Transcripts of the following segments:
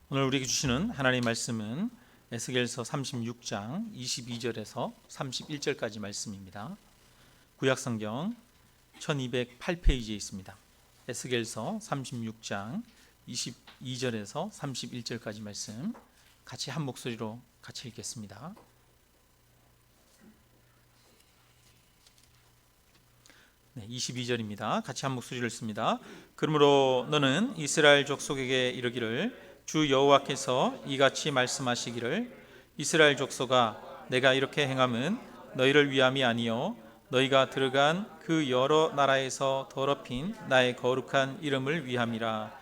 오늘 우리에게 주시는 하나님의 말씀은 에스겔서 36장 22절에서 31절까지 말씀입니다. 구약성경 1208페이지에 있습니다. 에스겔서 36장 22절에서 31절까지 말씀 같이 한 목소리로 같이 읽겠습니다. 네, 22절입니다. 같이 한 목소리를 씁니다. 그러므로 너는 이스라엘 족속에게 이르기를 주 여호와께서 이같이 말씀하시기를 이스라엘 족속아 내가 이렇게 행함은 너희를 위함이 아니요 너희가 들어간 그 여러 나라에서 더럽힌 나의 거룩한 이름을 위함이라.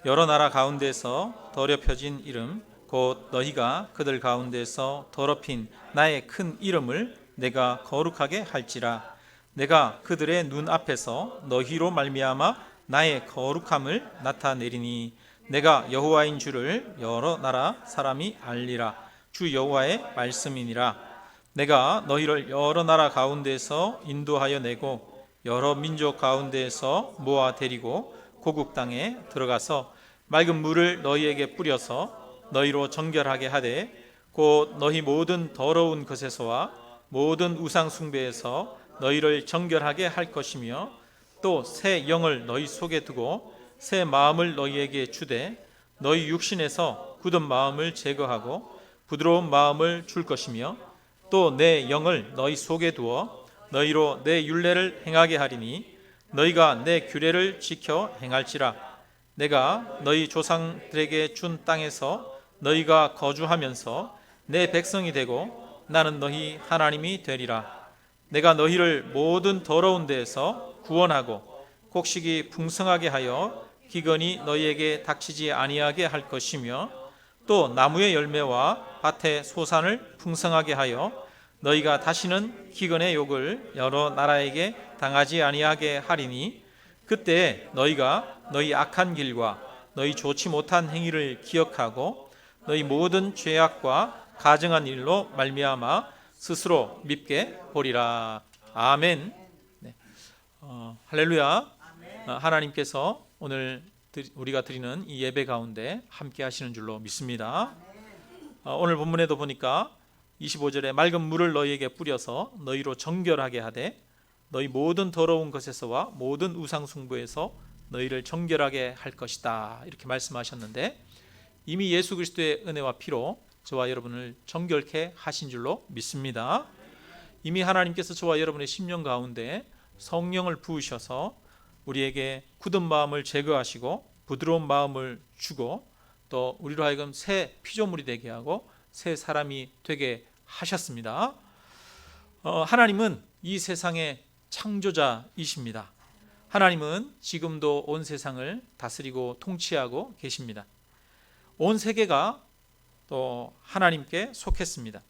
여러 나라 가운데서 더럽혀진 이름 곧 너희가 그들 가운데서 더럽힌 나의 큰 이름을 내가 거룩하게 할지라. 내가 그들의 눈 앞에서 너희로 말미암아 나의 거룩함을 나타내리니 내가 여호와인 줄을 여러 나라 사람이 알리라. 주 여호와의 말씀이니라. 내가 너희를 여러 나라 가운데서 인도하여 내고 여러 민족 가운데서 모아 데리고 고국 땅에 들어가서 맑은 물을 너희에게 뿌려서 너희로 정결하게 하되 곧 너희 모든 더러운 것에서와 모든 우상 숭배에서 너희를 정결하게 할 것이며 또 새 영을 너희 속에 두고 새 마음을 너희에게 주되 너희 육신에서 굳은 마음을 제거하고 부드러운 마음을 줄 것이며 또 내 영을 너희 속에 두어 너희로 내 율례를 행하게 하리니 너희가 내 규례를 지켜 행할지라. 내가 너희 조상들에게 준 땅에서 너희가 거주하면서 내 백성이 되고 나는 너희 하나님이 되리라. 내가 너희를 모든 더러운 데에서 구원하고 곡식이 풍성하게 하여 기근이 너희에게 닥치지 아니하게 할 것이며 또 나무의 열매와 밭의 소산을 풍성하게 하여 너희가 다시는 기근의 욕을 여러 나라에게 당하지 아니하게 하리니 그때 너희가 너희 악한 길과 너희 좋지 못한 행위를 기억하고 너희 모든 죄악과 가증한 일로 말미암아 스스로 밉게 보리라. 아멘. 네. 할렐루야. 하나님께서 오늘 우리가 드리는 이 예배 가운데 함께 하시는 줄로 믿습니다. 오늘 본문에도 보니까 25절에 맑은 물을 너희에게 뿌려서 너희로 정결하게 하되 너희 모든 더러운 것에서와 모든 우상 숭배에서 너희를 정결하게 할 것이다 이렇게 말씀하셨는데 이미 예수 그리스도의 은혜와 피로 저와 여러분을 정결케 하신 줄로 믿습니다. 이미 하나님께서 저와 여러분의 심령 가운데 성령을 부으셔서 우리에게 굳은 마음을 제거하시고 부드러운 마음을 주고 또 우리로 하여금 새 피조물이 되게 하고 새 사람이 되게 하셨습니다. 하나님은 이 세상의 창조자이십니다. 하나님은 지금도 온 세상을 다스리고 통치하고 계십니다. 온 세계가 또 하나님께 속했습니다.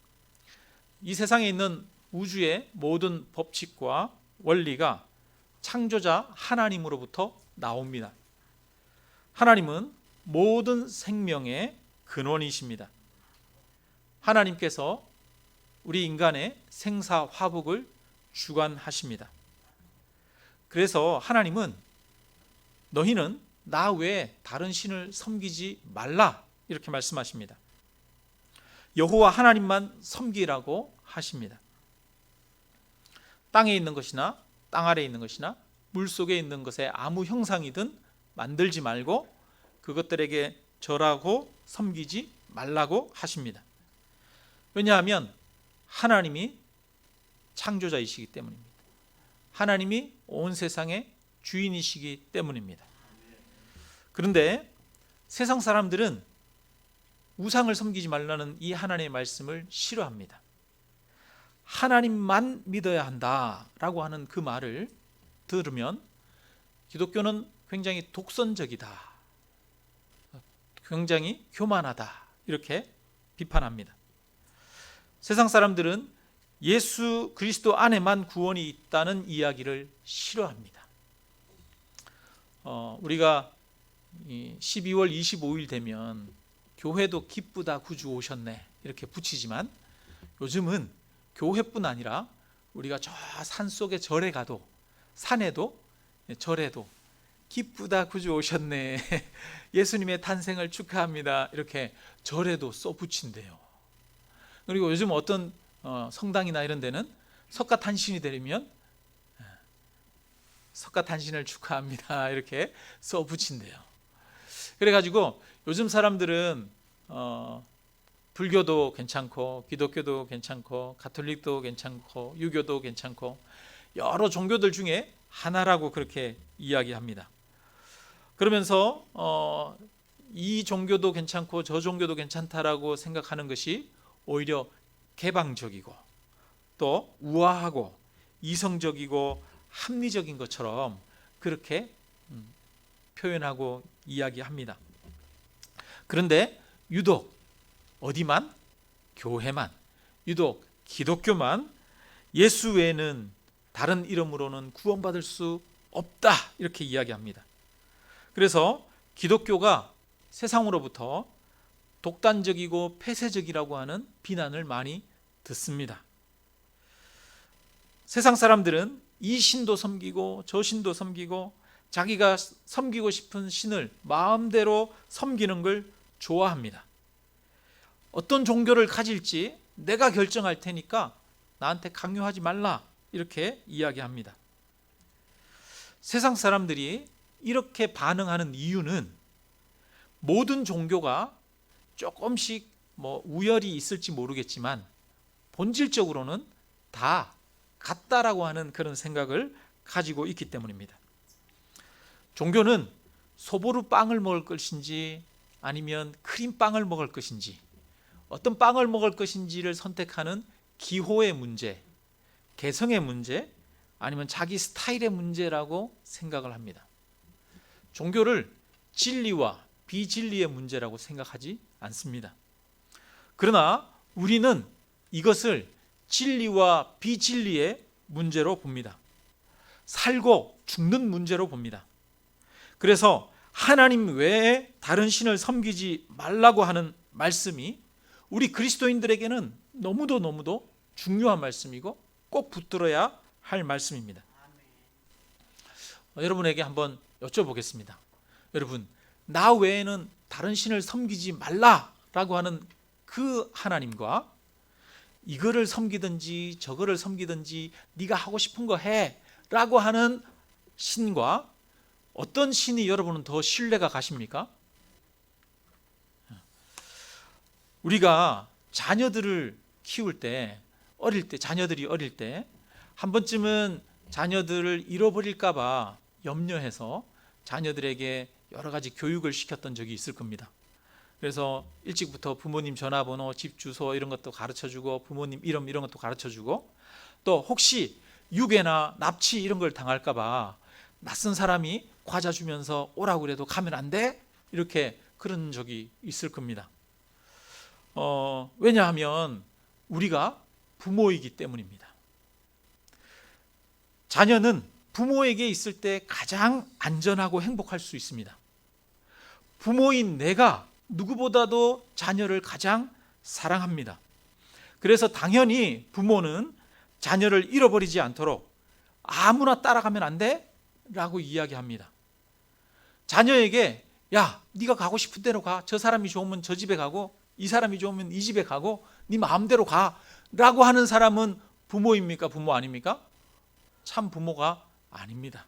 이 세상에 있는 우주의 모든 법칙과 원리가 창조자 하나님으로부터 나옵니다. 하나님은 모든 생명의 근원이십니다. 하나님께서 우리 인간의 생사화복을 주관하십니다. 그래서 하나님은 너희는 나 외에 다른 신을 섬기지 말라 이렇게 말씀하십니다. 여호와 하나님만 섬기라고 하십니다. 땅에 있는 것이나 땅 아래에 있는 것이나 물 속에 있는 것에 아무 형상이든 만들지 말고 그것들에게 절하고 섬기지 말라고 하십니다. 왜냐하면 하나님이 창조자이시기 때문입니다. 하나님이 온 세상의 주인이시기 때문입니다. 그런데 세상 사람들은 우상을 섬기지 말라는 이 하나님의 말씀을 싫어합니다. 하나님만 믿어야 한다라고 하는 그 말을 들으면 기독교는 굉장히 독선적이다, 굉장히 교만하다 이렇게 비판합니다. 세상 사람들은 예수 그리스도 안에만 구원이 있다는 이야기를 싫어합니다. 우리가 12월 25일 되면 교회도 기쁘다 구주 오셨네 이렇게 붙이지만 요즘은 교회뿐 아니라 우리가 저 산속의 절에 가도 산에도 절에도 기쁘다 구주 오셨네. 예수님의 탄생을 축하합니다. 이렇게 절에도 써붙인대요. 그리고 요즘 어떤 성당이나 이런 데는 석가탄신이 되면 석가탄신을 축하합니다. 이렇게 써붙인대요. 그래가지고 요즘 사람들은 불교도 괜찮고 기독교도 괜찮고 가톨릭도 괜찮고 유교도 괜찮고 여러 종교들 중에 하나라고 그렇게 이야기합니다. 그러면서 이 종교도 괜찮고 저 종교도 괜찮다라고 생각하는 것이 오히려 개방적이고 또 우아하고 이성적이고 합리적인 것처럼 그렇게 표현하고 이야기합니다. 그런데 유독 어디만? 교회만, 유독 기독교만 예수 외에는 다른 이름으로는 구원받을 수 없다 이렇게 이야기합니다. 그래서 기독교가 세상으로부터 독단적이고 폐쇄적이라고 하는 비난을 많이 듣습니다. 세상 사람들은 이 신도 섬기고 저 신도 섬기고 자기가 섬기고 싶은 신을 마음대로 섬기는 걸 좋아합니다. 어떤 종교를 가질지 내가 결정할 테니까 나한테 강요하지 말라 이렇게 이야기합니다. 세상 사람들이 이렇게 반응하는 이유는 모든 종교가 조금씩 우열이 있을지 모르겠지만 본질적으로는 다 같다라고 하는 그런 생각을 가지고 있기 때문입니다. 종교는 소보루 빵을 먹을 것인지 아니면 크림빵을 먹을 것인지 어떤 빵을 먹을 것인지를 선택하는 기호의 문제, 개성의 문제 아니면 자기 스타일의 문제라고 생각을 합니다. 종교를 진리와 비진리의 문제라고 생각하지 않습니다. 그러나 우리는 이것을 진리와 비진리의 문제로 봅니다. 살고 죽는 문제로 봅니다. 그래서 하나님 외에 다른 신을 섬기지 말라고 하는 말씀이 우리 그리스도인들에게는 너무도 중요한 말씀이고 꼭 붙들어야 할 말씀입니다. 여러분에게 한번 여쭤보겠습니다. 여러분, 나 외에는 다른 신을 섬기지 말라라고 하는 그 하나님과 이거를 섬기든지 저거를 섬기든지 네가 하고 싶은 거 해라고 하는 신과 어떤 신이 여러분은 더 신뢰가 가십니까? 우리가 자녀들을 키울 때 자녀들이 어릴 때 한 번쯤은 자녀들을 잃어버릴까 봐 염려해서 자녀들에게 여러 가지 교육을 시켰던 적이 있을 겁니다. 그래서 일찍부터 부모님 전화번호, 집 주소 이런 것도 가르쳐주고 부모님 이름 이런 것도 가르쳐주고 또 혹시 유괴나 납치 이런 걸 당할까 봐 낯선 사람이 과자 주면서 오라고 그래도 가면 안 돼? 이렇게 그런 적이 있을 겁니다. 왜냐하면 우리가 부모이기 때문입니다. 자녀는 부모에게 있을 때 가장 안전하고 행복할 수 있습니다. 부모인 내가 누구보다도 자녀를 가장 사랑합니다. 그래서 당연히 부모는 자녀를 잃어버리지 않도록 아무나 따라가면 안 돼? 라고 이야기합니다. 자녀에게 야, 네가 가고 싶은 대로 가. 저 사람이 좋으면 저 집에 가고 이 사람이 좋으면 이 집에 가고 네 마음대로 가 라고 하는 사람은 부모입니까? 부모 아닙니까? 참 부모가 아닙니다.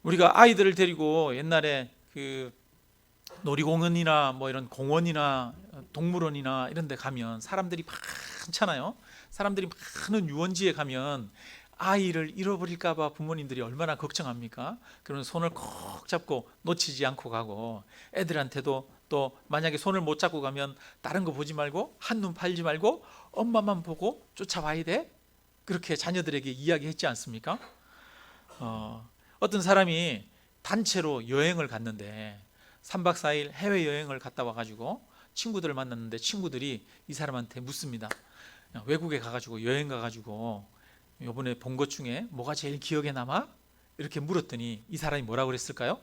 우리가 아이들을 데리고 옛날에 그 놀이공원이나 이런 공원이나 동물원이나 이런 데 가면 사람들이 많잖아요. 사람들이 많은 유원지에 가면 아이를 잃어버릴까 봐 부모님들이 얼마나 걱정합니까? 그러면 손을 꼭 잡고 놓치지 않고 가고 애들한테도 또 만약에 손을 못 잡고 가면 다른 거 보지 말고 한눈 팔지 말고 엄마만 보고 쫓아와야 돼? 그렇게 자녀들에게 이야기했지 않습니까? 어떤 사람이 단체로 여행을 갔는데 3박 4일 해외여행을 갔다 와가지고 친구들을 만났는데 친구들이 이 사람한테 묻습니다. 외국에 가가지고 여행 가가지고 이번에 본 것 중에 뭐가 제일 기억에 남아? 이렇게 물었더니 이 사람이 뭐라고 그랬을까요?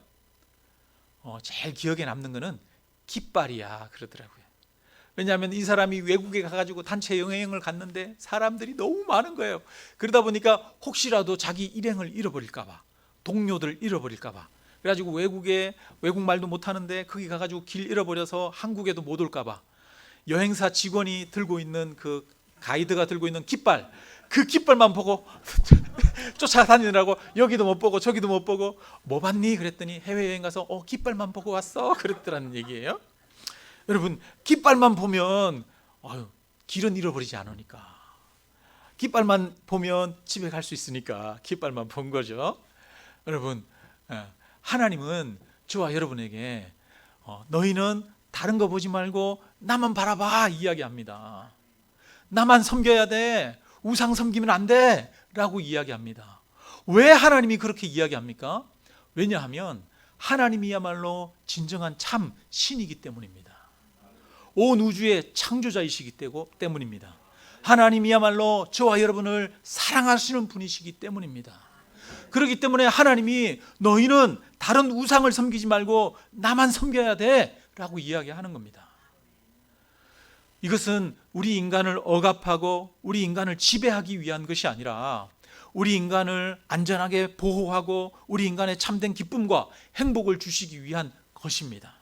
제일 기억에 남는 거는 깃발이야 그러더라고요. 왜냐하면 이 사람이 외국에 가가지고 단체 여행을 갔는데 사람들이 너무 많은 거예요. 그러다 보니까 혹시라도 자기 일행을 잃어버릴까 봐 동료들 잃어버릴까 봐. 그래가지고 외국 말도 못하는데 거기 가가지고 길 잃어버려서 한국에도 못 올까 봐 여행사 직원이 들고 있는 그 가이드가 들고 있는 깃발, 그 깃발만 보고 쫓아다니느라고 여기도 못 보고 저기도 못 보고 뭐 봤니? 그랬더니 해외여행 가서 깃발만 보고 왔어 그랬더라는 얘기예요. 여러분, 깃발만 보면 길은 잃어버리지 않으니까, 깃발만 보면 집에 갈 수 있으니까 깃발만 본 거죠. 여러분, 하나님은 저와 여러분에게 너희는 다른 거 보지 말고 나만 바라봐 이야기합니다. 나만 섬겨야 돼, 우상 섬기면 안 돼 라고 이야기합니다. 왜 하나님이 그렇게 이야기합니까? 왜냐하면 하나님이야말로 진정한 참 신이기 때문입니다. 온 우주의 창조자이시기 때문입니다. 하나님이야말로 저와 여러분을 사랑하시는 분이시기 때문입니다. 그렇기 때문에 하나님이 너희는 다른 우상을 섬기지 말고 나만 섬겨야 돼 라고 이야기하는 겁니다. 이것은 우리 인간을 억압하고 우리 인간을 지배하기 위한 것이 아니라 우리 인간을 안전하게 보호하고 우리 인간의 참된 기쁨과 행복을 주시기 위한 것입니다.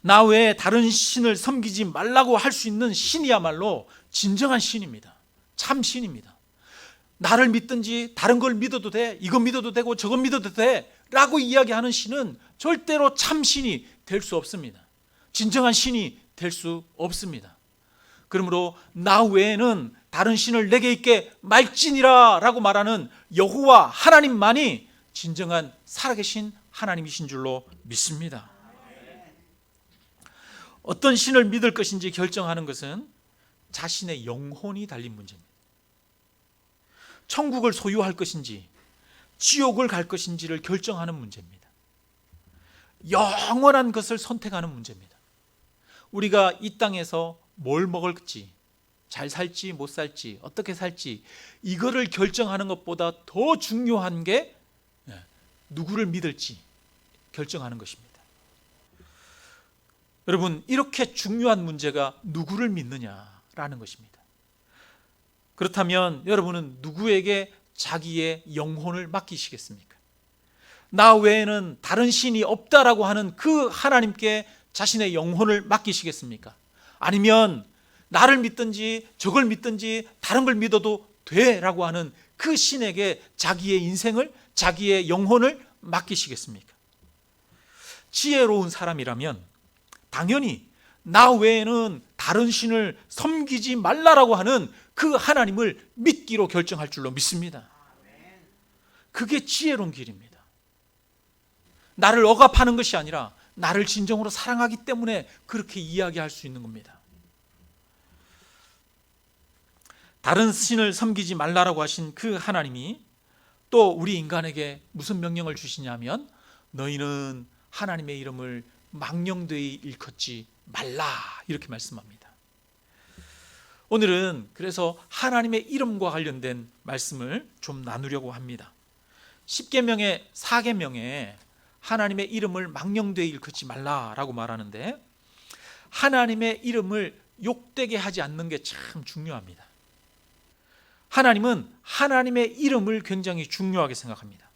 나 외에 다른 신을 섬기지 말라고 할 수 있는 신이야말로 진정한 신입니다. 참 신입니다. 나를 믿든지 다른 걸 믿어도 돼, 이건 믿어도 되고 저건 믿어도 돼 라고 이야기하는 신은 절대로 참 신이 될 수 없습니다. 진정한 신이 될 수 없습니다. 그러므로 나 외에는 다른 신을 내게 있게 말지니라 라고 말하는 여호와 하나님만이 진정한 살아계신 하나님이신 줄로 믿습니다. 어떤 신을 믿을 것인지 결정하는 것은 자신의 영혼이 달린 문제입니다. 천국을 소유할 것인지 지옥을 갈 것인지를 결정하는 문제입니다. 영원한 것을 선택하는 문제입니다. 우리가 이 땅에서 뭘 먹을지, 잘 살지 못 살지, 어떻게 살지, 이거를 결정하는 것보다 더 중요한 게 누구를 믿을지 결정하는 것입니다. 여러분, 이렇게 중요한 문제가 누구를 믿느냐라는 것입니다. 그렇다면 여러분은 누구에게 자기의 영혼을 맡기시겠습니까? 나 외에는 다른 신이 없다라고 하는 그 하나님께 자신의 영혼을 맡기시겠습니까? 아니면 나를 믿든지 저걸 믿든지 다른 걸 믿어도 돼라고 하는 그 신에게 자기의 인생을, 자기의 영혼을 맡기시겠습니까? 지혜로운 사람이라면 당연히 나 외에는 다른 신을 섬기지 말라라고 하는 그 하나님을 믿기로 결정할 줄로 믿습니다. 그게 지혜로운 길입니다. 나를 억압하는 것이 아니라 나를 진정으로 사랑하기 때문에 그렇게 이야기할 수 있는 겁니다. 다른 신을 섬기지 말라라고 하신 그 하나님이 또 우리 인간에게 무슨 명령을 주시냐면 너희는 하나님의 이름을 망령되이 일컫지 말라 이렇게 말씀합니다. 오늘은 그래서 하나님의 이름과 관련된 말씀을 좀 나누려고 합니다. 10계명의 4계명에 하나님의 이름을 망령되이 일컫지 말라라고 말하는데 하나님의 이름을 욕되게 하지 않는 게 참 중요합니다. 하나님은 하나님의 이름을 굉장히 중요하게 생각합니다.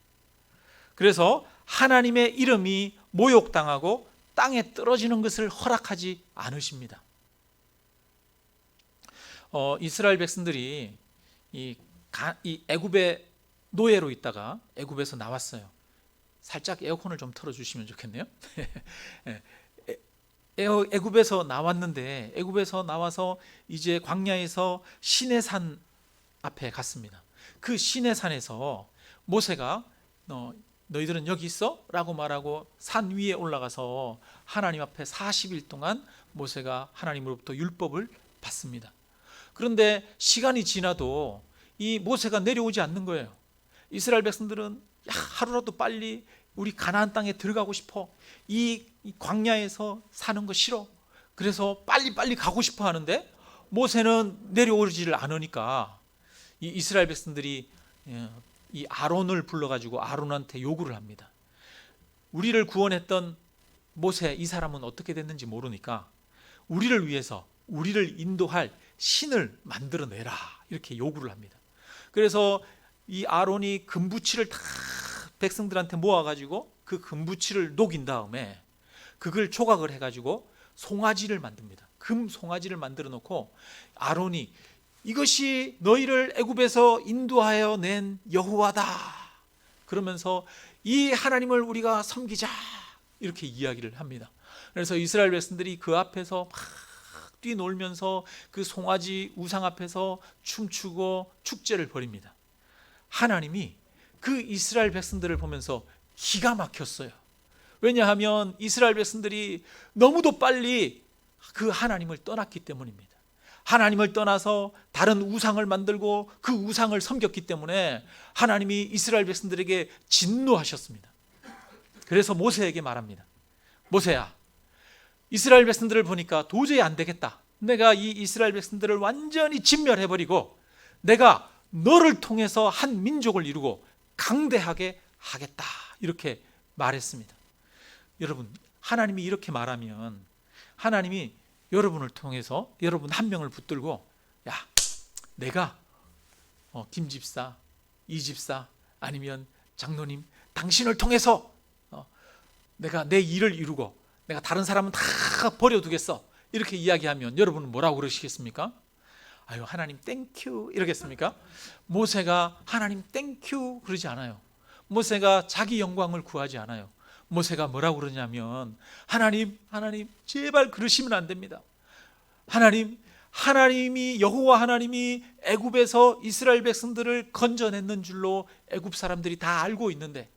그래서 하나님의 이름이 모욕당하고 땅에 떨어지는 것을 허락하지 않으십니다. 이스라엘 백성들이 이 애굽의 노예로 있다가 애굽에서 나왔어요. 살짝 에어컨을 좀 틀어주시면 좋겠네요. 애굽에서 나왔는데 애굽에서 나와서 이제 광야에서 시내산 앞에 갔습니다. 그 시내산에서 모세가 너희들은 여기 있어? 라고 말하고 산 위에 올라가서 하나님 앞에 40일 동안 모세가 하나님으로부터 율법을 받습니다. 그런데 시간이 지나도 이 모세가 내려오지 않는 거예요. 이스라엘 백성들은 하루라도 빨리 우리 가나안 땅에 들어가고 싶어, 이 광야에서 사는 거 싫어, 그래서 빨리 가고 싶어 하는데 모세는 내려오지를 않으니까 이 이스라엘 백성들이 이 아론을 불러가지고 아론한테 요구를 합니다. 우리를 구원했던 모세, 이 사람은 어떻게 됐는지 모르니까 우리를 위해서 우리를 인도할 신을 만들어내라 이렇게 요구를 합니다. 그래서 이 아론이 금부치를 다 백성들한테 모아가지고 그 금부치를 녹인 다음에 그걸 조각을 해가지고 송아지를 만듭니다. 금 송아지를 만들어 놓고 아론이 이것이 너희를 애굽에서 인도하여 낸 여호와다 그러면서 이 하나님을 우리가 섬기자 이렇게 이야기를 합니다. 그래서 이스라엘 백성들이 그 앞에서 막 뛰놀면서 그 송아지 우상 앞에서 춤추고 축제를 벌입니다. 하나님이 그 이스라엘 백성들을 보면서 기가 막혔어요. 왜냐하면 이스라엘 백성들이 너무도 빨리 그 하나님을 떠났기 때문입니다. 하나님을 떠나서 다른 우상을 만들고 그 우상을 섬겼기 때문에 하나님이 이스라엘 백성들에게 진노하셨습니다. 그래서 모세에게 말합니다. 모세야, 이스라엘 백성들을 보니까 도저히 안 되겠다. 내가 이 이스라엘 백성들을 완전히 진멸해버리고 내가 너를 통해서 한 민족을 이루고 강대하게 하겠다 이렇게 말했습니다. 여러분, 하나님이 이렇게 말하면 하나님이 여러분을 통해서 여러분 한 명을 붙들고 야, 내가 김 집사, 이 집사 아니면 장로님 당신을 통해서 내가 내 일을 이루고 내가 다른 사람은 다 버려두겠어 이렇게 이야기하면 여러분은 뭐라고 그러시겠습니까? 아유, 하나님 땡큐 이러겠습니까? 모세가 하나님 땡큐 그러지 않아요. 모세가 자기 영광을 구하지 않아요. 모세가 뭐라고 그러냐면 하나님 제발 그러시면 안 됩니다. 하나님이 여호와 하나님이 애굽에서 이스라엘 백성들을 건져냈는 줄로 애굽 사람들이 다 알고 있는데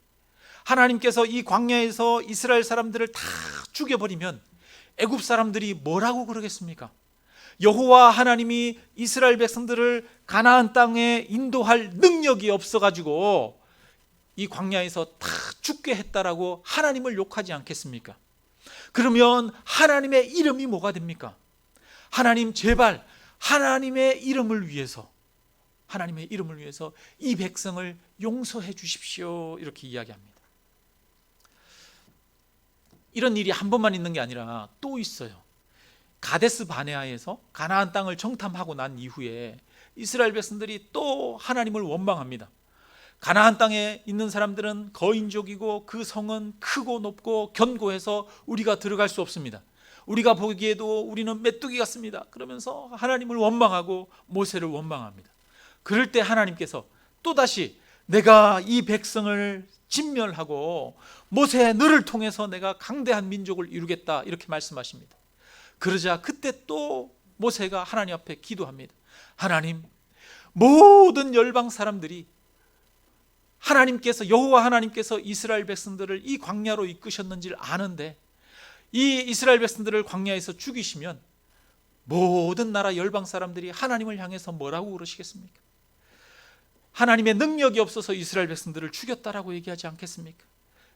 하나님께서 이 광야에서 이스라엘 사람들을 다 죽여버리면 애굽 사람들이 뭐라고 그러겠습니까? 여호와 하나님이 이스라엘 백성들을 가나안 땅에 인도할 능력이 없어가지고 이 광야에서 다 죽게 했다라고 하나님을 욕하지 않겠습니까? 그러면 하나님의 이름이 뭐가 됩니까? 하나님 제발 하나님의 이름을 위해서 이 백성을 용서해 주십시오 이렇게 이야기합니다. 이런 일이 한 번만 있는 게 아니라 또 있어요. 가데스 바네아에서 가나안 땅을 정탐하고 난 이후에 이스라엘 백성들이 또 하나님을 원망합니다. 가나안 땅에 있는 사람들은 거인족이고 그 성은 크고 높고 견고해서 우리가 들어갈 수 없습니다. 우리가 보기에도 우리는 메뚜기 같습니다. 그러면서 하나님을 원망하고 모세를 원망합니다. 그럴 때 하나님께서 또다시 내가 이 백성을 진멸하고 모세 너를 통해서 내가 강대한 민족을 이루겠다 이렇게 말씀하십니다. 그러자 그때 또 모세가 하나님 앞에 기도합니다. 하나님, 모든 열방 사람들이 여호와 하나님께서 이스라엘 백성들을 이 광야로 이끄셨는지를 아는데 이 이스라엘 백성들을 광야에서 죽이시면 모든 나라 열방 사람들이 하나님을 향해서 뭐라고 그러시겠습니까? 하나님의 능력이 없어서 이스라엘 백성들을 죽였다라고 얘기하지 않겠습니까?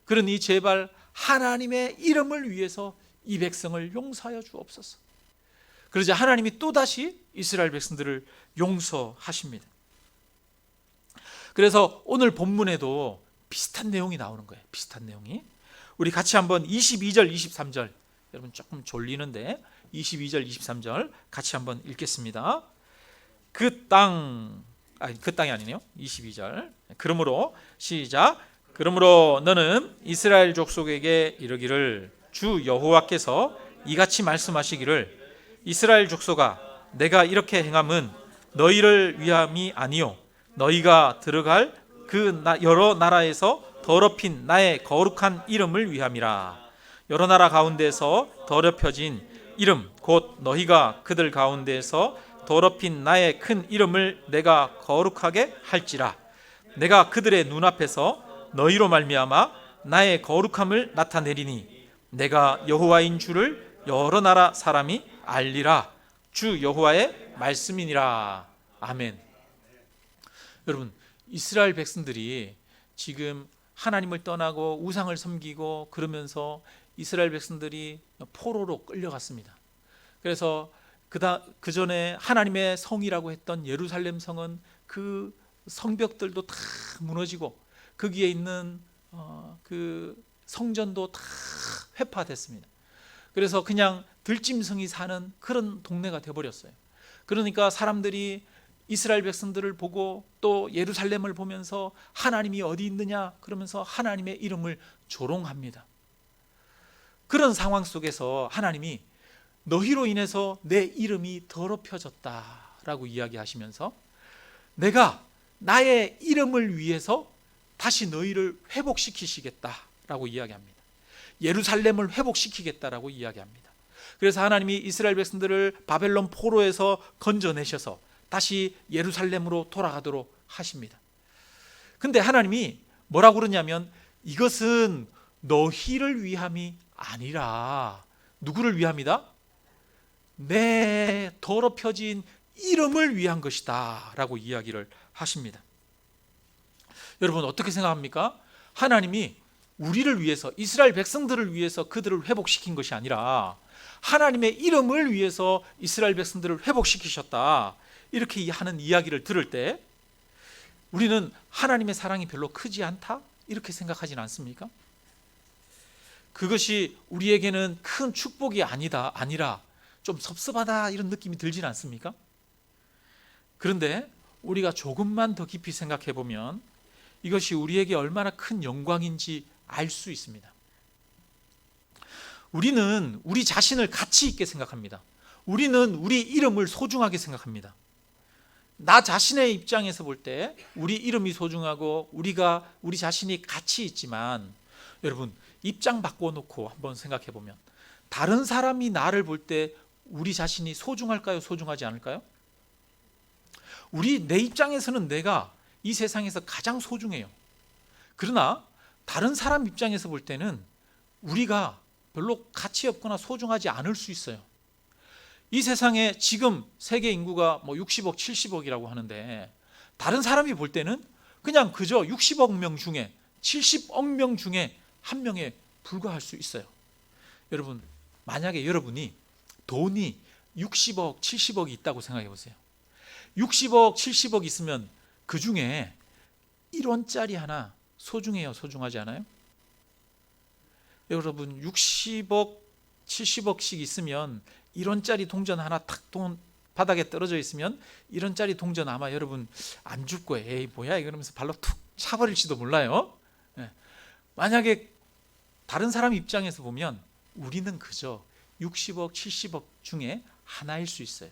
그러니 제발 하나님의 이름을 위해서 이 백성을 용서하여 주옵소서. 그러자 하나님이 또다시 이스라엘 백성들을 용서하십니다. 그래서 오늘 본문에도 비슷한 내용이 나오는 거예요. 비슷한 내용이. 우리 같이 한번 22절, 23절 여러분 조금 졸리는데 22절, 23절 같이 한번 읽겠습니다. 그 땅이 아니네요. 22절. 그러므로 시작. 그러므로 너는 이스라엘 족속에게 이르기를 주 여호와께서 이같이 말씀하시기를 이스라엘 족속아 내가 이렇게 행함은 너희를 위함이 아니요 너희가 들어갈 그 여러 나라에서 더럽힌 나의 거룩한 이름을 위함이라. 여러 나라 가운데서 더럽혀진 이름 곧 너희가 그들 가운데서 더럽힌 나의 큰 이름을 내가 거룩하게 할지라. 내가 그들의 눈앞에서 너희로 말미암아 나의 거룩함을 나타내리니 내가 여호와인 줄을 여러 나라 사람이 알리라. 주 여호와의 말씀이니라. 아멘. 여러분, 이스라엘 백성들이 지금 하나님을 떠나고 우상을 섬기고 그러면서 이스라엘 백성들이 포로로 끌려갔습니다. 그래서 그 전에 하나님의 성이라고 했던 예루살렘 성은 그 성벽들도 다 무너지고 거기에 있는 그 성전도 다 회파됐습니다. 그래서 그냥 들짐승이 사는 그런 동네가 되어버렸어요. 그러니까 사람들이 이스라엘 백성들을 보고 또 예루살렘을 보면서 하나님이 어디 있느냐 그러면서 하나님의 이름을 조롱합니다. 그런 상황 속에서 하나님이 너희로 인해서 내 이름이 더럽혀졌다라고 이야기하시면서 내가 나의 이름을 위해서 다시 너희를 회복시키시겠다라고 이야기합니다. 예루살렘을 회복시키겠다라고 이야기합니다. 그래서 하나님이 이스라엘 백성들을 바벨론 포로에서 건져내셔서 다시 예루살렘으로 돌아가도록 하십니다. 근데 하나님이 뭐라고 그러냐면 이것은 너희를 위함이 아니라 누구를 위함이다? 내 더럽혀진 이름을 위한 것이다 라고 이야기를 하십니다. 여러분 어떻게 생각합니까? 하나님이 우리를 위해서, 이스라엘 백성들을 위해서 그들을 회복시킨 것이 아니라 하나님의 이름을 위해서 이스라엘 백성들을 회복시키셨다, 이렇게 하는 이야기를 들을 때 우리는 하나님의 사랑이 별로 크지 않다? 이렇게 생각하진 않습니까? 그것이 우리에게는 큰 축복이 아니라 좀 섭섭하다 이런 느낌이 들진 않습니까? 그런데 우리가 조금만 더 깊이 생각해 보면 이것이 우리에게 얼마나 큰 영광인지 알 수 있습니다. 우리는 우리 자신을 가치 있게 생각합니다. 우리는 우리 이름을 소중하게 생각합니다. 나 자신의 입장에서 볼 때 우리 이름이 소중하고 우리 자신이 가치 있지만, 여러분 입장 바꿔놓고 한번 생각해 보면 다른 사람이 나를 볼 때 우리 자신이 소중할까요? 소중하지 않을까요? 내 입장에서는 내가 이 세상에서 가장 소중해요. 그러나 다른 사람 입장에서 볼 때는 우리가 별로 가치 없거나 소중하지 않을 수 있어요. 이 세상에 지금 세계 인구가 60억, 70억이라고 하는데 다른 사람이 볼 때는 그냥 그저 60억 명 중에 70억 명 중에 한 명에 불과할 수 있어요. 여러분 만약에 여러분이 돈이 60억, 70억이 있다고 생각해 보세요. 60억, 70억 있으면 그 중에 1원짜리 하나 소중해요? 소중하지 않아요? 여러분 60억, 70억씩 있으면 1원짜리 동전 하나 탁 바닥에 떨어져 있으면 1원짜리 동전 아마 여러분 안 줄 거예요. 에이 뭐야 이러면서 발로 툭 차버릴지도 몰라요. 만약에 다른 사람 입장에서 보면 우리는 그저 60억, 70억 중에 하나일 수 있어요.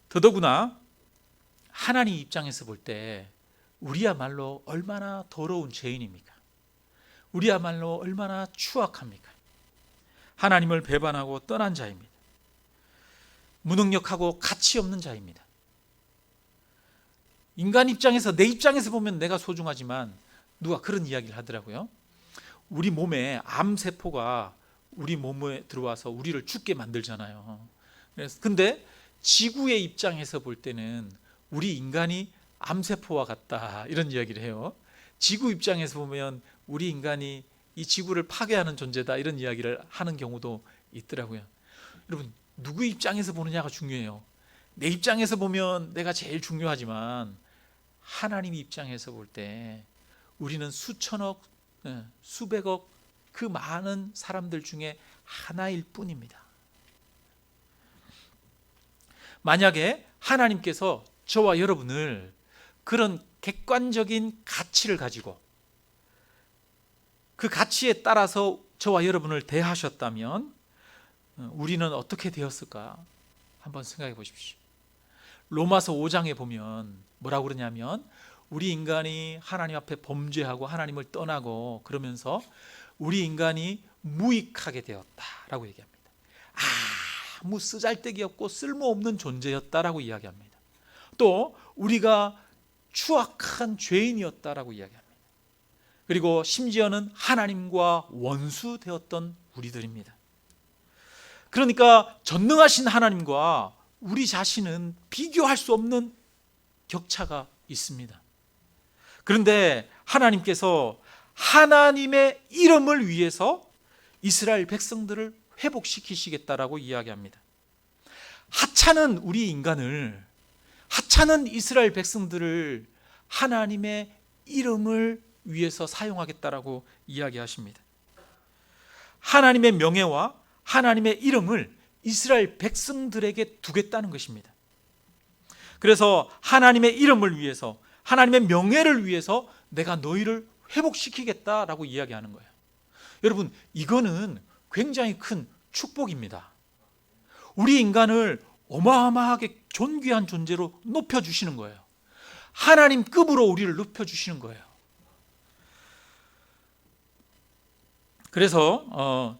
더더구나 하나님 입장에서 볼 때 우리야말로 얼마나 더러운 죄인입니까? 우리야말로 얼마나 추악합니까? 하나님을 배반하고 떠난 자입니다. 무능력하고 가치 없는 자입니다. 인간 입장에서, 내 입장에서 보면 내가 소중하지만 누가 그런 이야기를 하더라고요. 우리 몸에 암세포가 우리 몸에 들어와서 우리를 죽게 만들잖아요. 근데 지구의 입장에서 볼 때는 우리 인간이 암세포와 같다 이런 이야기를 해요. 지구 입장에서 보면 우리 인간이 이 지구를 파괴하는 존재다 이런 이야기를 하는 경우도 있더라고요. 여러분 누구 입장에서 보느냐가 중요해요. 내 입장에서 보면 내가 제일 중요하지만 하나님 입장에서 볼 때 우리는 수천억, 수백억 그 많은 사람들 중에 하나일 뿐입니다. 만약에 하나님께서 저와 여러분을 그런 객관적인 가치를 가지고 그 가치에 따라서 저와 여러분을 대하셨다면 우리는 어떻게 되었을까? 한번 생각해 보십시오. 로마서 5장에 보면 뭐라고 그러냐면 우리 인간이 하나님 앞에 범죄하고 하나님을 떠나고 그러면서 우리 인간이 무익하게 되었다라고 얘기합니다. 아무 쓰잘데기 없고 쓸모없는 존재였다라고 이야기합니다. 또 우리가 추악한 죄인이었다라고 이야기합니다. 그리고 심지어는 하나님과 원수 되었던 우리들입니다. 그러니까 전능하신 하나님과 우리 자신은 비교할 수 없는 격차가 있습니다. 그런데 하나님께서 하나님의 이름을 위해서 이스라엘 백성들을 회복시키시겠다라고 이야기합니다. 하찮은 우리 인간을, 하찮은 이스라엘 백성들을 하나님의 이름을 위해서 사용하겠다라고 이야기하십니다. 하나님의 명예와 하나님의 이름을 이스라엘 백성들에게 두겠다는 것입니다. 그래서 하나님의 이름을 위해서, 하나님의 명예를 위해서 내가 너희를 회복시키겠다라고 이야기하는 거예요. 여러분, 이거는 굉장히 큰 축복입니다. 우리 인간을 어마어마하게 존귀한 존재로 높여주시는 거예요. 하나님급으로 우리를 높여주시는 거예요. 그래서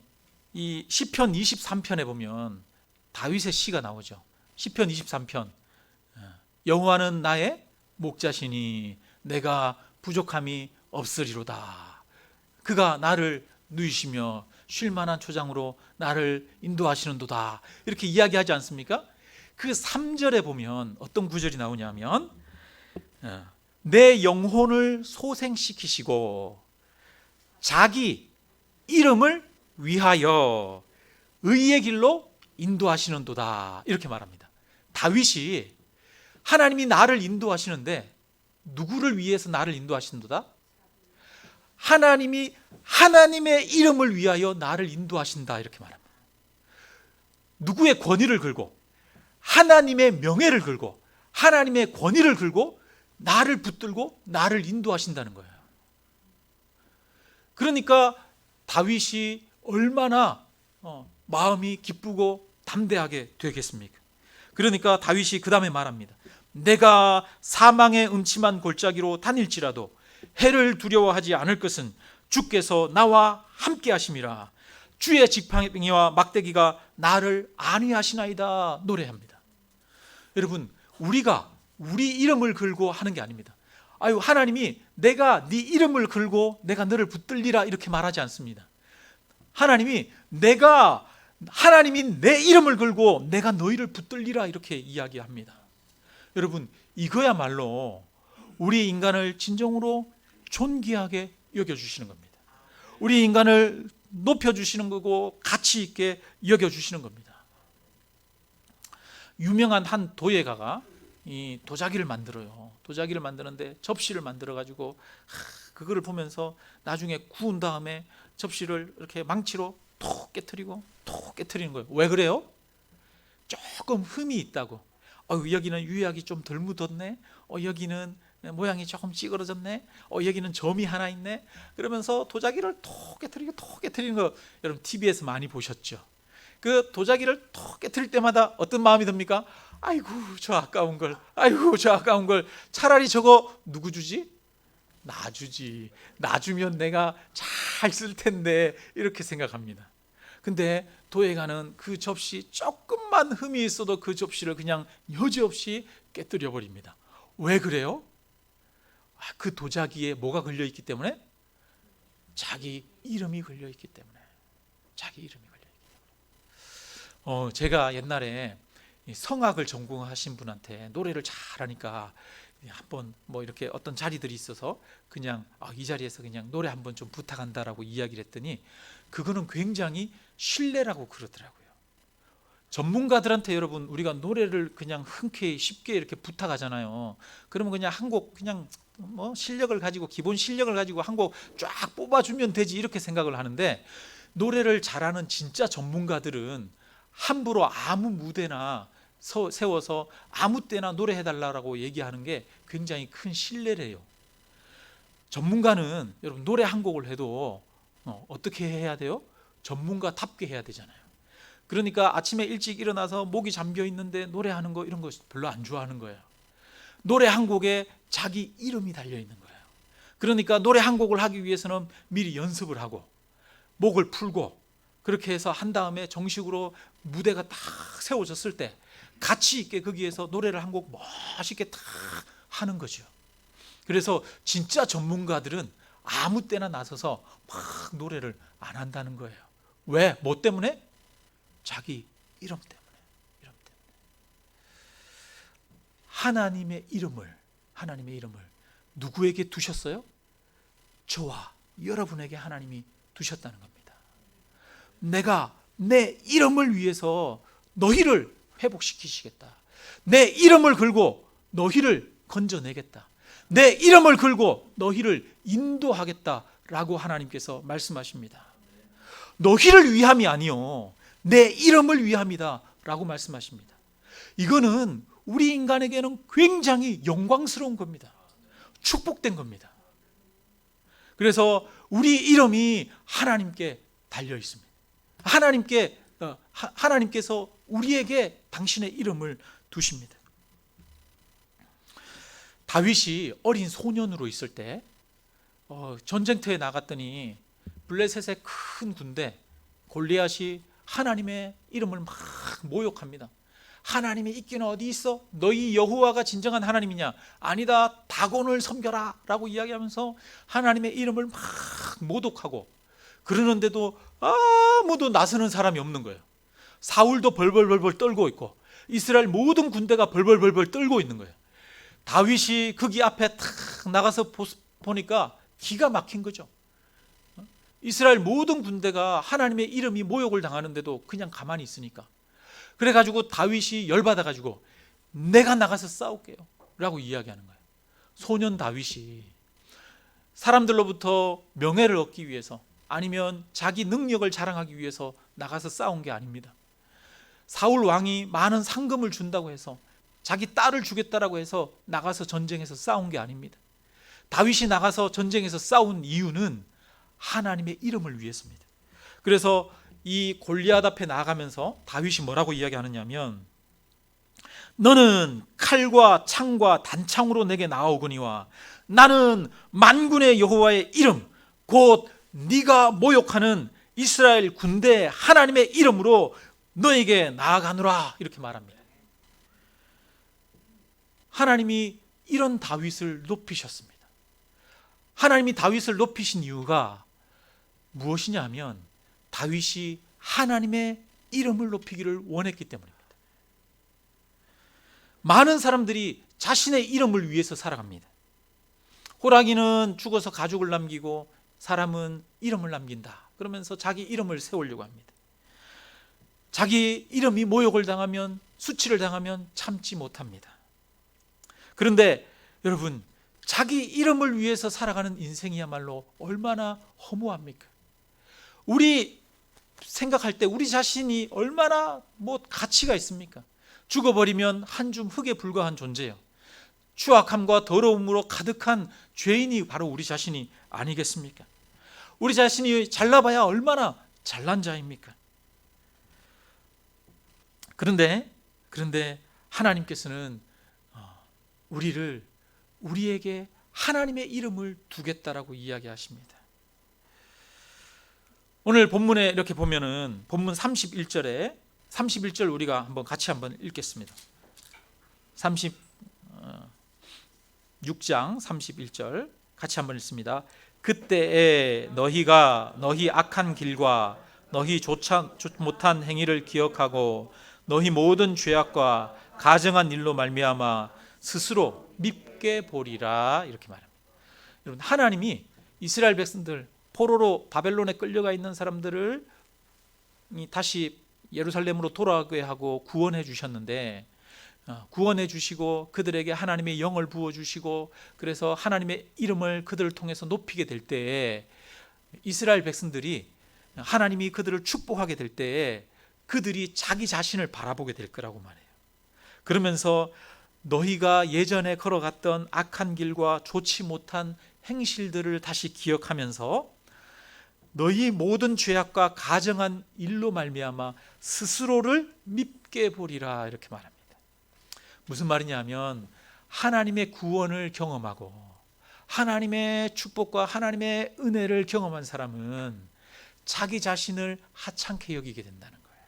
이 시편 23편에 보면 다윗의 시가 나오죠. 시편 23편, 여호와는 나의 목자시니 내가 부족함이 없으리로다. 그가 나를 누이시며 쉴만한 초장으로 나를 인도하시는도다. 이렇게 이야기하지 않습니까? 그 3절에 보면 어떤 구절이 나오냐면, 내 영혼을 소생시키시고 자기 이름을 위하여 의의 길로 인도하시는도다. 이렇게 말합니다. 다윗이 하나님이 나를 인도하시는데 누구를 위해서 나를 인도하시는도다? 하나님이 하나님의 이름을 위하여 나를 인도하신다. 이렇게 말합니다. 누구의 권위를 걸고, 하나님의 명예를 걸고, 하나님의 권위를 걸고 나를 붙들고 나를 인도하신다는 거예요. 그러니까 다윗이 얼마나 마음이 기쁘고 담대하게 되겠습니까? 그러니까 다윗이 그 다음에 말합니다. 내가 사망의 음침한 골짜기로 다닐지라도 해를 두려워하지 않을 것은 주께서 나와 함께 하심이라. 주의 지팡이와 막대기가 나를 안위하시나이다. 노래합니다. 여러분, 우리가 우리 이름을 걸고 하는 게 아닙니다. 아유, 하나님이 내가 네 이름을 걸고 내가 너를 붙들리라 이렇게 말하지 않습니다. 하나님이 내 이름을 걸고 내가 너희를 붙들리라 이렇게 이야기합니다. 여러분, 이거야말로 우리 인간을 진정으로 존귀하게 여겨주시는 겁니다. 우리 인간을 높여주시는 거고 가치 있게 여겨주시는 겁니다. 유명한 한 도예가가 이 도자기를 만들어요. 도자기를 만드는데 접시를 만들어 가지고 그거를 보면서 나중에 구운 다음에 접시를 이렇게 망치로 톡 깨트리고 톡 깨트리는 거예요. 왜 그래요? 조금 흠이 있다고. 여기는 유약이 좀 덜 묻었네. 여기는 모양이 조금 찌그러졌네. 여기는 점이 하나 있네. 그러면서 도자기를 톡 깨트리는 거 여러분 TV에서 많이 보셨죠? 그 도자기를 톡 깨트릴 때마다 어떤 마음이 듭니까? 아이고 저 아까운 걸, 차라리 저거 누구 주지? 나 주지. 나 주면 내가 잘 쓸 텐데 이렇게 생각합니다. 근데 도예가는 그 접시 조금만 흠이 있어도 그 접시를 그냥 여지없이 깨뜨려 버립니다. 왜 그래요? 그 도자기에 뭐가 걸려있기 때문에? 자기 이름이 걸려있기 때문에. 제가 옛날에 성악을 전공하신 분한테 노래를 잘하니까 한번 뭐 이렇게 어떤 자리들이 있어서 그냥 이 자리에서 그냥 노래 한번 좀 부탁한다라고 이야기를 했더니 그거는 굉장히 신뢰라고 그러더라고요. 전문가들한테 여러분 우리가 노래를 그냥 흔쾌히 쉽게 이렇게 부탁하잖아요. 그러면 그냥 한 곡 그냥 뭐 실력을 가지고 기본 실력을 가지고 한 곡 쫙 뽑아주면 되지 이렇게 생각을 하는데, 노래를 잘하는 진짜 전문가들은 함부로 아무 무대나 세워서 아무 때나 노래해달라고 얘기하는 게 굉장히 큰 신뢰래요. 전문가는 여러분 노래 한 곡을 해도 어떻게 해야 돼요? 전문가답게 해야 되잖아요. 그러니까 아침에 일찍 일어나서 목이 잠겨 있는데 노래하는 거 이런 거 별로 안 좋아하는 거예요. 노래 한 곡에 자기 이름이 달려 있는 거예요. 그러니까 노래 한 곡을 하기 위해서는 미리 연습을 하고 목을 풀고 그렇게 해서 한 다음에 정식으로 무대가 딱 세워졌을 때 가치 있게 거기에서 노래를 한 곡 멋있게 딱 하는 거죠. 그래서 진짜 전문가들은 아무 때나 나서서 막 노래를 안 한다는 거예요. 왜? 뭐 때문에? 자기 이름 때문에. 하나님의 이름을 누구에게 두셨어요? 저와 여러분에게 하나님이 두셨다는 겁니다. 내가 내 이름을 위해서 너희를 회복시키시겠다. 내 이름을 걸고 너희를 건져내겠다. 내 이름을 걸고 너희를 인도하겠다라고 하나님께서 말씀하십니다. 너희를 위함이 아니요 내 이름을 위함이다 라고 말씀하십니다. 이거는 우리 인간에게는 굉장히 영광스러운 겁니다. 축복된 겁니다. 그래서 우리 이름이 하나님께 달려 있습니다. 하나님께서 우리에게 당신의 이름을 두십니다. 다윗이 어린 소년으로 있을 때 전쟁터에 나갔더니 블레셋의 큰 군대 골리앗이 하나님의 이름을 막 모욕합니다. 하나님이 있기는 어디 있어? 너희 여호와가 진정한 하나님이냐? 아니다, 다곤을 섬겨라 라고 이야기하면서 하나님의 이름을 막 모독하고 그러는데도 아무도 나서는 사람이 없는 거예요. 사울도 벌벌벌벌 떨고 있고 이스라엘 모든 군대가 벌벌벌벌 떨고 있는 거예요. 다윗이 거기 앞에 탁 나가서 보니까 기가 막힌 거죠. 이스라엘 모든 군대가 하나님의 이름이 모욕을 당하는데도 그냥 가만히 있으니까. 그래가지고 다윗이 열받아가지고 내가 나가서 싸울게요 라고 이야기하는 거예요. 소년 다윗이 사람들로부터 명예를 얻기 위해서 아니면 자기 능력을 자랑하기 위해서 나가서 싸운 게 아닙니다. 사울 왕이 많은 상금을 준다고 해서 자기 딸을 주겠다라고 해서 나가서 전쟁에서 싸운 게 아닙니다. 다윗이 나가서 전쟁에서 싸운 이유는 하나님의 이름을 위해서입니다. 그래서 이 골리앗 앞에 나가면서 다윗이 뭐라고 이야기하느냐면 너는 칼과 창과 단창으로 내게 나아오거니와 나는 만군의 여호와의 이름 곧 네가 모욕하는 이스라엘 군대 하나님의 이름으로 너에게 나아가노라 이렇게 말합니다. 하나님이 이런 다윗을 높이셨습니다. 하나님이 다윗을 높이신 이유가 무엇이냐 하면 다윗이 하나님의 이름을 높이기를 원했기 때문입니다. 많은 사람들이 자신의 이름을 위해서 살아갑니다. 호랑이는 죽어서 가죽을 남기고 사람은 이름을 남긴다 그러면서 자기 이름을 세우려고 합니다. 자기 이름이 모욕을 당하면 수치를 당하면 참지 못합니다. 그런데 여러분 자기 이름을 위해서 살아가는 인생이야말로 얼마나 허무합니까? 우리 생각할 때 우리 자신이 얼마나 가치가 있습니까? 죽어버리면 한 줌 흙에 불과한 존재예요. 추악함과 더러움으로 가득한 죄인이 바로 우리 자신이 아니겠습니까? 우리 자신이 잘나봐야 얼마나 잘난 자입니까? 그런데 하나님께서는 우리에게 하나님의 이름을 두겠다라고 이야기하십니다. 오늘 본문에 이렇게 보면은 본문 31절 우리가 같이 한번 읽겠습니다. 36장 31절 같이 한번 읽습니다. 그때에 너희가 너희 악한 길과 너희 좋지 못한 행위를 기억하고 너희 모든 죄악과 가증한 일로 말미암아 스스로 밉게 보리라 이렇게 말합니다. 여러분 하나님이 이스라엘 백성들 포로로 바벨론에 끌려가 있는 사람들을 다시 예루살렘으로 돌아가게 하고 구원해 주셨는데 구원해 주시고 그들에게 하나님의 영을 부어 주시고 그래서 하나님의 이름을 그들을 통해서 높이게 될 때에 이스라엘 백성들이 하나님이 그들을 축복하게 될 때에 그들이 자기 자신을 바라보게 될 거라고 말해요. 그러면서 너희가 예전에 걸어갔던 악한 길과 좋지 못한 행실들을 다시 기억하면서 너희 모든 죄악과 가증한 일로 말미암아 스스로를 밉게 보리라 이렇게 말합니다. 무슨 말이냐면 하나님의 구원을 경험하고 하나님의 축복과 하나님의 은혜를 경험한 사람은 자기 자신을 하찮게 여기게 된다는 거예요.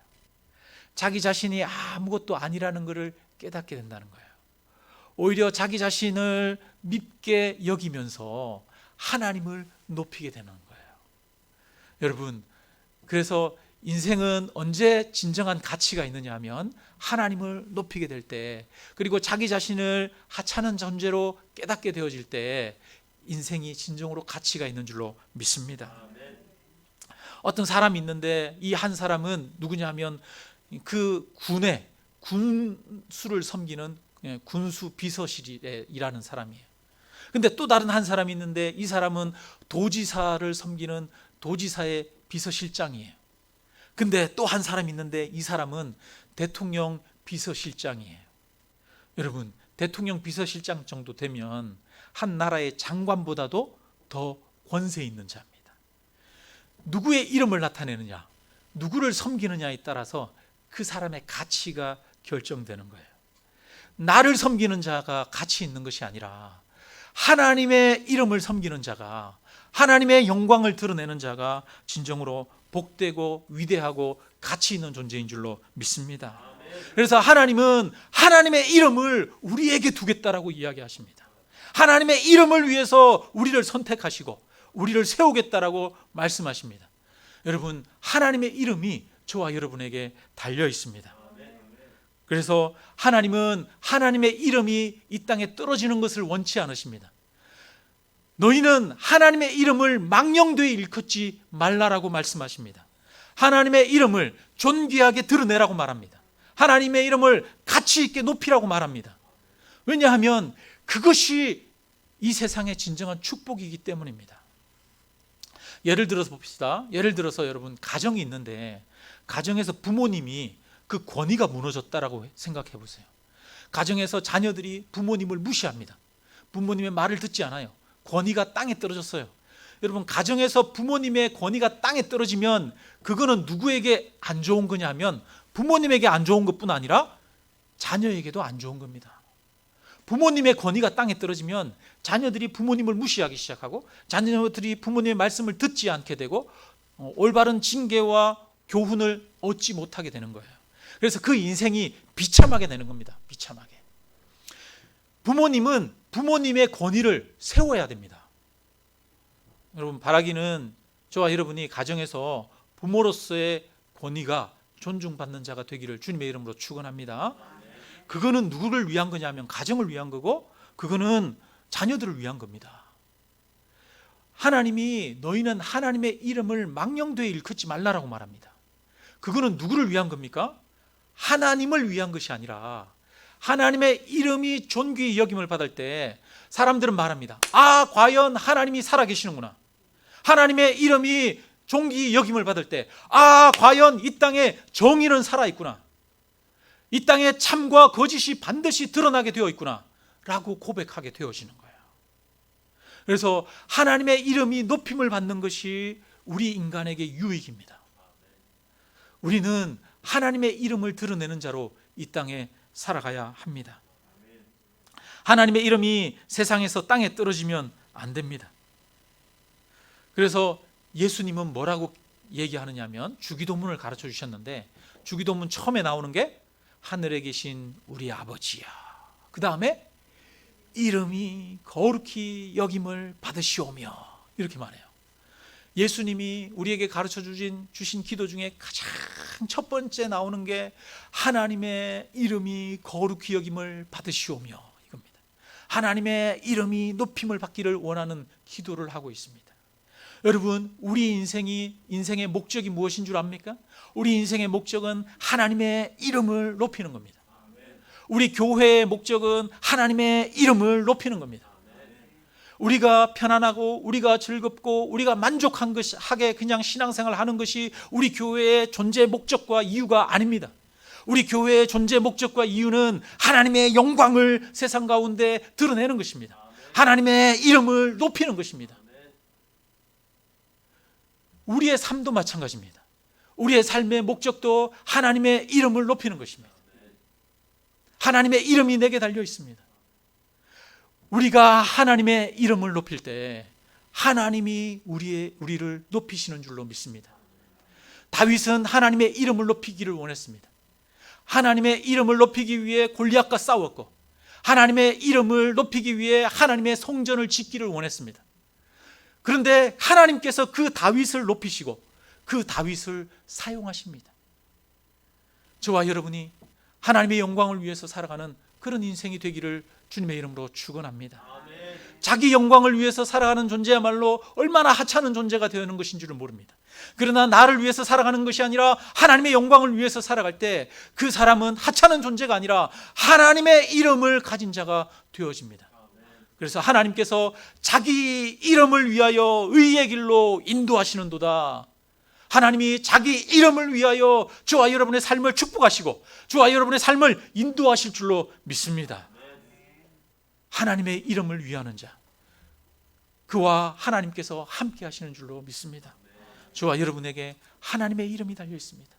자기 자신이 아무것도 아니라는 것을 깨닫게 된다는 거예요. 오히려 자기 자신을 밉게 여기면서 하나님을 높이게 되는 거예요. 여러분, 그래서 인생은 언제 진정한 가치가 있느냐 하면 하나님을 높이게 될 때, 그리고 자기 자신을 하찮은 존재로 깨닫게 되어질 때 인생이 진정으로 가치가 있는 줄로 믿습니다. 어떤 사람이 있는데 이 한 사람은 누구냐 하면 그 군의 군수를 섬기는 군수 비서실에 일하는 사람이에요. 근데 또 다른 한 사람이 있는데 이 사람은 도지사를 섬기는 도지사의 비서실장이에요. 근데 또 한 사람이 있는데 이 사람은 대통령 비서실장이에요. 여러분, 대통령 비서실장 정도 되면 한 나라의 장관보다도 더 권세 있는 자입니다. 누구의 이름을 나타내느냐, 누구를 섬기느냐에 따라서 그 사람의 가치가 결정되는 거예요. 나를 섬기는 자가 가치 있는 것이 아니라 하나님의 이름을 섬기는 자가, 하나님의 영광을 드러내는 자가 진정으로 복되고 위대하고 가치 있는 존재인 줄로 믿습니다. 그래서 하나님은 하나님의 이름을 우리에게 두겠다라고 이야기하십니다. 하나님의 이름을 위해서 우리를 선택하시고 우리를 세우겠다라고 말씀하십니다. 여러분, 하나님의 이름이 저와 여러분에게 달려 있습니다. 그래서 하나님은 하나님의 이름이 이 땅에 떨어지는 것을 원치 않으십니다. 너희는 하나님의 이름을 망령되이 일컫지 말라라고 말씀하십니다. 하나님의 이름을 존귀하게 드러내라고 말합니다. 하나님의 이름을 가치 있게 높이라고 말합니다. 왜냐하면 그것이 이 세상의 진정한 축복이기 때문입니다. 예를 들어서 봅시다. 예를 들어서 여러분, 가정이 있는데 가정에서 부모님이 그 권위가 무너졌다라고 생각해 보세요. 가정에서 자녀들이 부모님을 무시합니다. 부모님의 말을 듣지 않아요. 권위가 땅에 떨어졌어요. 여러분, 가정에서 부모님의 권위가 땅에 떨어지면 그거는 누구에게 안 좋은 거냐면 부모님에게 안 좋은 것뿐 아니라 자녀에게도 안 좋은 겁니다. 부모님의 권위가 땅에 떨어지면 자녀들이 부모님을 무시하기 시작하고 자녀들이 부모님의 말씀을 듣지 않게 되고 올바른 징계와 교훈을 얻지 못하게 되는 거예요. 그래서 그 인생이 비참하게 되는 겁니다. 비참하게. 부모님은 부모님의 권위를 세워야 됩니다. 여러분, 바라기는 저와 여러분이 가정에서 부모로서의 권위가 존중받는 자가 되기를 주님의 이름으로 축원합니다. 그거는 누구를 위한 거냐면 가정을 위한 거고, 그거는 자녀들을 위한 겁니다. 하나님이 너희는 하나님의 이름을 망령되이 일컫지 말라라고 말합니다. 그거는 누구를 위한 겁니까? 하나님을 위한 것이 아니라 하나님의 이름이 존귀히 여김을 받을 때 사람들은 말합니다. 아, 과연 하나님이 살아계시는구나. 하나님의 이름이 존귀히 여김을 받을 때, 아, 과연 이 땅에 정의는 살아있구나. 이 땅에 참과 거짓이 반드시 드러나게 되어 있구나 라고 고백하게 되어지는 거예요. 그래서 하나님의 이름이 높임을 받는 것이 우리 인간에게 유익입니다. 우리는 하나님의 이름을 드러내는 자로 이 땅에 살아가야 합니다. 하나님의 이름이 세상에서 땅에 떨어지면 안 됩니다. 그래서 예수님은 뭐라고 얘기하느냐면 주기도문을 가르쳐 주셨는데, 주기도문 처음에 나오는 게 하늘에 계신 우리 아버지야, 그 다음에 이름이 거룩히 여김을 받으시오며, 이렇게 말해요. 예수님이 우리에게 가르쳐 주신 기도 중에 가장 첫 번째 나오는 게 하나님의 이름이 거룩히 여김을 받으시오며, 이겁니다. 하나님의 이름이 높임을 받기를 원하는 기도를 하고 있습니다. 여러분, 우리 인생의 목적이 무엇인 줄 압니까? 우리 인생의 목적은 하나님의 이름을 높이는 겁니다. 우리 교회의 목적은 하나님의 이름을 높이는 겁니다. 우리가 편안하고 우리가 즐겁고 우리가 만족하게 그냥 신앙생활 하는 것이 우리 교회의 존재 목적과 이유가 아닙니다. 우리 교회의 존재 목적과 이유는 하나님의 영광을 세상 가운데 드러내는 것입니다. 하나님의 이름을 높이는 것입니다. 우리의 삶도 마찬가지입니다. 우리의 삶의 목적도 하나님의 이름을 높이는 것입니다. 하나님의 이름이 내게 달려 있습니다. 우리가 하나님의 이름을 높일 때 하나님이 우리를 높이시는 줄로 믿습니다. 다윗은 하나님의 이름을 높이기를 원했습니다. 하나님의 이름을 높이기 위해 골리앗과 싸웠고, 하나님의 이름을 높이기 위해 하나님의 성전을 짓기를 원했습니다. 그런데 하나님께서 그 다윗을 높이시고 그 다윗을 사용하십니다. 저와 여러분이 하나님의 영광을 위해서 살아가는 그런 인생이 되기를 주님의 이름으로 축원합니다. 자기 영광을 위해서 살아가는 존재야말로 얼마나 하찮은 존재가 되는 것인 줄을 모릅니다. 그러나 나를 위해서 살아가는 것이 아니라 하나님의 영광을 위해서 살아갈 때 그 사람은 하찮은 존재가 아니라 하나님의 이름을 가진 자가 되어집니다. 그래서 하나님께서 자기 이름을 위하여 의의 길로 인도하시는도다. 하나님이 자기 이름을 위하여 저와 여러분의 삶을 축복하시고 저와 여러분의 삶을 인도하실 줄로 믿습니다. 하나님의 이름을 위하는 자, 그와 하나님께서 함께 하시는 줄로 믿습니다. 저와 여러분에게 하나님의 이름이 달려 있습니다.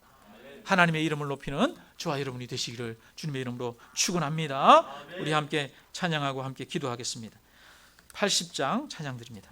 하나님의 이름을 높이는 저와 여러분이 되시기를 주님의 이름으로 축원합니다. 우리 함께 찬양하고 함께 기도하겠습니다. 80장 찬양 드립니다.